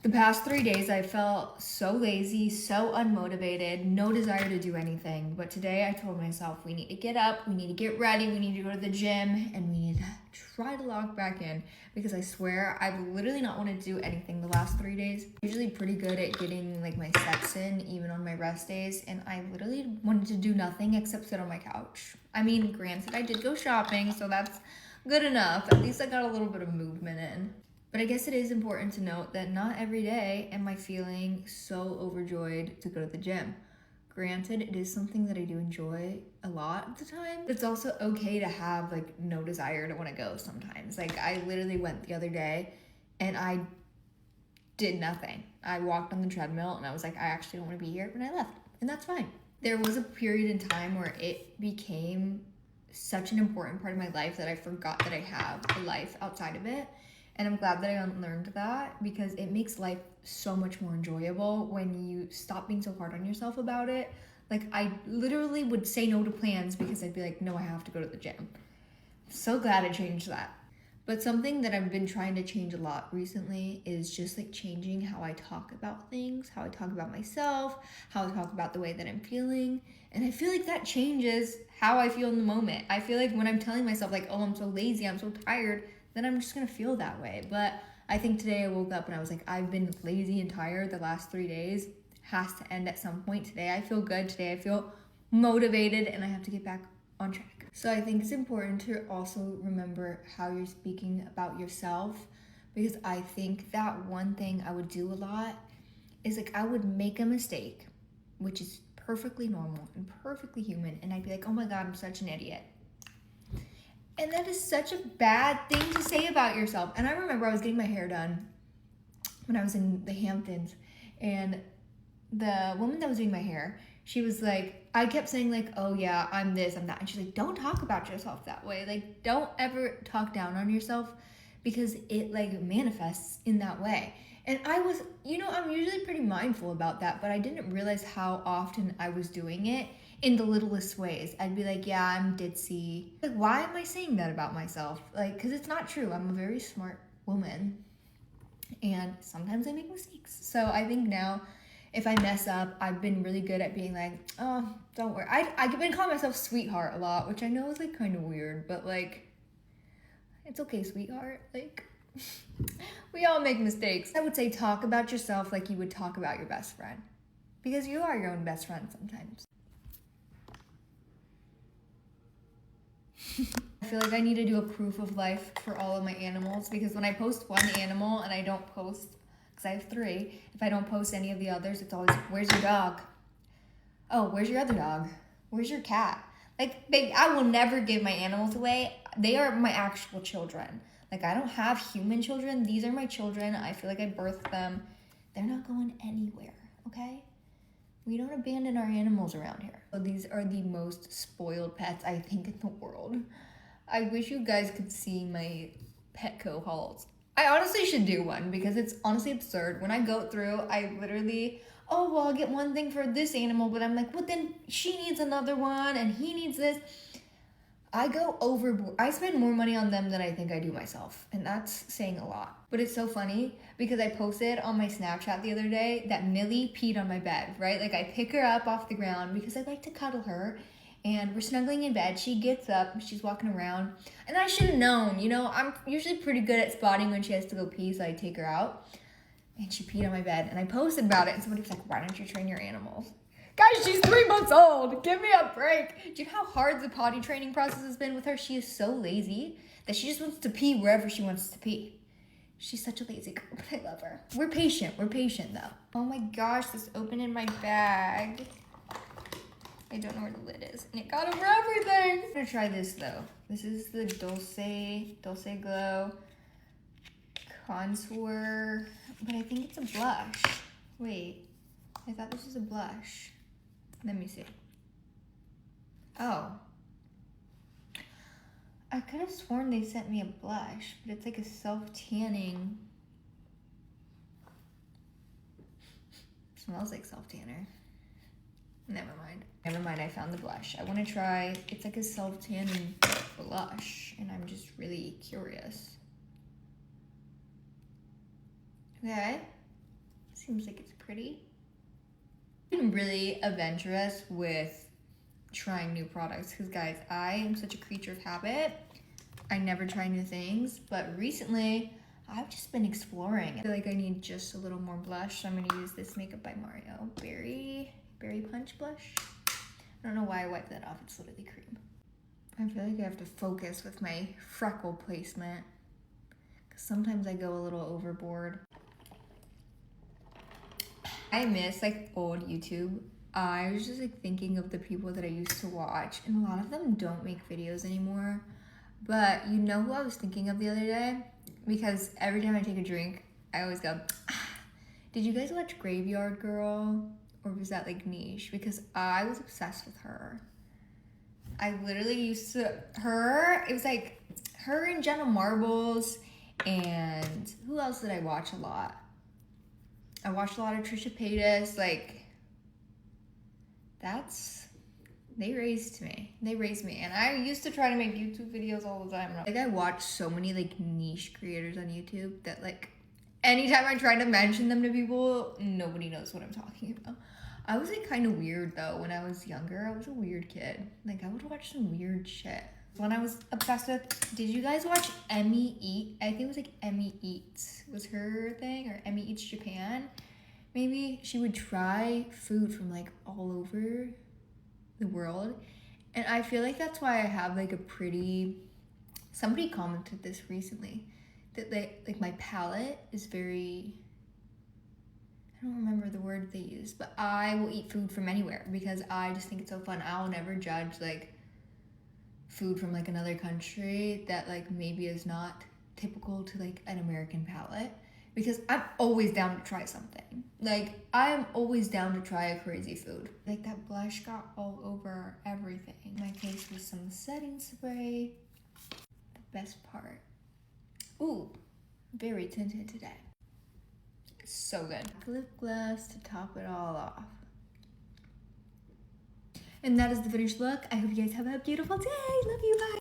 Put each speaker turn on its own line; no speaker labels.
The past 3 days, I felt so lazy, so unmotivated, no desire to do anything. But today I told myself we need to get up, we need to get ready, we need to go to the gym, and we need to try to log back in because I swear I've literally not wanted to do anything the last 3 days. Usually pretty good at getting like my steps in, even on my rest days, and I literally wanted to do nothing except sit on my couch. I mean, granted, I did go shopping, so that's good enough. At least I got a little bit of movement in. But I guess it is important to note that not every day am I feeling so overjoyed to go to the gym. Granted, it is something that I do enjoy a lot of the time. It's also okay to have like no desire to want to go sometimes. Like I literally went the other day and I did nothing. I walked on the treadmill and I was like, I actually don't want to be here, and I left. And that's fine. There was a period in time where it became such an important part of my life that I forgot that I have a life outside of it. And I'm glad that I unlearned that because it makes life so much more enjoyable when you stop being so hard on yourself about it. Like I literally would say no to plans because I'd be like, no, I have to go to the gym. So glad I changed that. But something that I've been trying to change a lot recently is just like changing how I talk about things, how I talk about myself, how I talk about the way that I'm feeling. And I feel like that changes how I feel in the moment. I feel like when I'm telling myself like, oh, I'm so lazy, I'm so tired, then I'm just gonna feel that way. But I think today I woke up and I was like, I've been lazy and tired the last 3 days. Has to end at some point. Today I feel good. Today I feel motivated and I have to get back on track. So I think it's important to also remember how you're speaking about yourself, because I think that one thing I would do a lot is like I would make a mistake, which is perfectly normal and perfectly human, and I'd be like, oh my God, I'm such an idiot. And that is such a bad thing to say about yourself. And I remember I was getting my hair done when I was in the Hamptons, and the woman that was doing my hair, she was like, I kept saying like, oh yeah, I'm this, I'm that. And she's like, don't talk about yourself that way. Like, don't ever talk down on yourself because it like manifests in that way. And I was, I'm usually pretty mindful about that, but I didn't realize how often I was doing it in the littlest ways. I'd be like, yeah, I'm ditzy. Like, why am I saying that about myself? Like, because it's not true. I'm a very smart woman. And sometimes I make mistakes. So I think now, if I mess up, I've been really good at being like, oh, don't worry. I've been calling myself sweetheart a lot, which I know is like kind of weird, but like, it's okay, sweetheart. Like, we all make mistakes. I would say talk about yourself like you would talk about your best friend, because you are your own best friend sometimes. I feel like I need to do a proof of life for all of my animals, because when I post one animal and I don't post, because I have 3, if I don't post any of the others, it's always, where's your dog? Oh, where's your other dog? Where's your cat? Like, babe, I will never give my animals away. They are my actual children. Like, I don't have human children. These are my children. I feel like I birthed them. They're not going anywhere, okay? We don't abandon our animals around here. So these are the most spoiled pets, I think, in the world. I wish you guys could see my Petco hauls. I honestly should do one because it's honestly absurd. When I go through, I literally, oh, well, I'll get one thing for this animal, but I'm like, well, then she needs another one and he needs this. I go overboard. I spend more money on them than I think I do myself, and that's saying a lot. But it's so funny because I posted on my Snapchat the other day that Millie peed on my bed, right? Like, I pick her up off the ground because I like to cuddle her, and we're snuggling in bed. She gets up, she's walking around, and I should have known, I'm usually pretty good at spotting when she has to go pee, so I take her out, and she peed on my bed, and I posted about it, and somebody was like, why don't you train your animals? Guys, she's 3 months old. Give me a break. Do you know how hard the potty training process has been with her? She is so lazy that she just wants to pee wherever she wants to pee. She's such a lazy girl, but I love her. We're patient though. Oh my gosh, this opened in my bag. I don't know where the lid is, and it got over everything. I'm gonna try this though. This is the Dulce Glow Contour, but I think it's a blush. Wait, I thought this was a blush. Let me see. Oh. I could have sworn they sent me a blush, but it's like a self-tanning. Smells like self-tanner. Never mind, I found the blush. I want to try, it's like a self-tanning blush, and I'm just really curious. Okay. Seems like it's pretty. I'm really adventurous with trying new products because, guys, I am such a creature of habit. I never try new things, but recently I've just been exploring. I feel like I need just a little more blush, so I'm gonna use this Makeup by Mario Berry Punch blush. I don't know why I wiped that off, it's literally cream. I feel like I have to focus with my freckle placement because sometimes I go a little overboard. I miss like old YouTube. I was just like thinking of the people that I used to watch, and a lot of them don't make videos anymore. But you know who I was thinking of the other day? Because every time I take a drink, I always go, ah. Did you guys watch Graveyard Girl? Or was that like niche? Because I was obsessed with her. I literally used to, it was like her and Jenna Marbles, and who else did I watch a lot? I watched a lot of Trisha Paytas, like, they raised me. They raised me. And I used to try to make YouTube videos all the time. Like, I watched so many, like, niche creators on YouTube that, like, anytime I try to mention them to people, nobody knows what I'm talking about. I was, like, kind of weird, though. When I was younger, I was a weird kid. Like, I would watch some weird shit. One I was obsessed with, did you guys watch Emmy Eat? I think it was, like, Emmy Eats was her thing, or Emmy Eats Japan. Maybe she would try food from, like, all over the world, and I feel like that's why I have like a pretty, somebody commented this recently, that like my palate is very, I don't remember the word they used, but I will eat food from anywhere because I just think it's so fun. I'll never judge like food from like another country that like maybe is not typical to like an American palate, because I'm always down to try something. Like, I'm always down to try a crazy food. Like, that blush got all over everything. My face with some setting spray. The best part. Ooh, very tinted today. So good. Lip gloss to top it all off. And that is the finished look. I hope you guys have a beautiful day. Love you, bye.